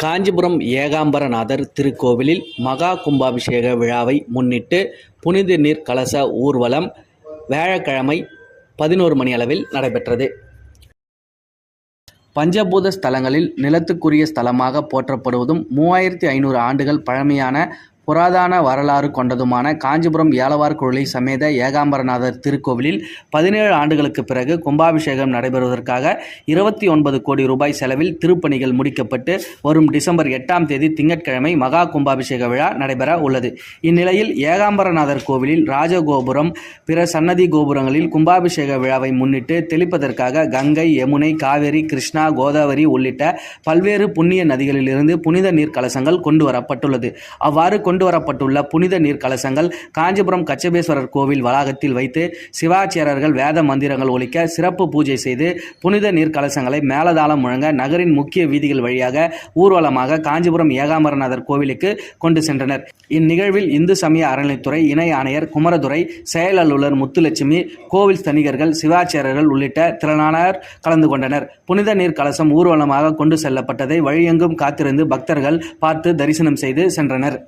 காஞ்சிபுரம் ஏகாம்பரநாதர் திருக்கோவிலில் மகா கும்பாபிஷேக விழாவை முன்னிட்டு புனித நீர் கலச ஊர்வலம் வியாழக்கிழமை 11 மணி அளவில் நடைபெற்றது. பஞ்சபூத ஸ்தலங்களில் நிலத்துக்குரிய ஸ்தலமாக போற்றப்படுவதும் 3500 ஆண்டுகள் பழமையான புராதன வரலாறு கொண்டதுமான காஞ்சிபுரம் ஏலவார்குழலி சமேத ஏகாம்பரநாதர் திருக்கோவிலில் 17 ஆண்டுகளுக்கு பிறகு கும்பாபிஷேகம் நடைபெறுவதற்காக 29 கோடி ரூபாய் செலவில் திருப்பணிகள் முடிக்கப்பட்டு வரும் டிசம்பர் 8ஆம் தேதி திங்கட்கிழமை மகா கும்பாபிஷேக விழா நடைபெற உள்ளது. இந்நிலையில் ஏகாம்பரநாதர் கோவிலில் ராஜகோபுரம் பிற சன்னதி கோபுரங்களில் கும்பாபிஷேக விழாவை முன்னிட்டு தெளிப்பதற்காக கங்கை, யமுனை, காவேரி, கிருஷ்ணா, கோதாவரி உள்ளிட்ட பல்வேறு புண்ணிய நதிகளிலிருந்து புனித நீர் கலசங்கள் கொண்டு வரப்பட்டுள்ளது. அவ்வாறு கொண்டு வரப்பட்டுள்ள புனித நீர் கலசங்கள் காஞ்சிபுரம் கச்சபேஸ்வரர் கோவில் வளாகத்தில் வைத்து சிவாச்சாரியர்கள் வேத மந்திரங்கள் ஒலிக்க சிறப்பு பூஜை செய்து புனித நீர் கலசங்களை மேலதாளம் முழங்க நகரின் முக்கிய வீதிகள் வழியாக ஊர்வலமாக காஞ்சிபுரம் ஏகாம்பரநாதர் கோவிலுக்கு கொண்டு சென்றனர். இந்நிகழ்வில் இந்து சமய அறநிலைத்துறை இணை ஆணையர் குமரதுரை, செயல் அலுவலர் முத்துலட்சுமி, கோவில் தணிகர்கள், சிவாச்சாரியர்கள் உள்ளிட்ட திரளானோர் கலந்து கொண்டனர். புனித நீர் கலசம் ஊர்வலமாக கொண்டு செல்லப்பட்டதை வழியெங்கும் காத்திருந்து பக்தர்கள் பார்த்து தரிசனம் செய்து சென்றனர்.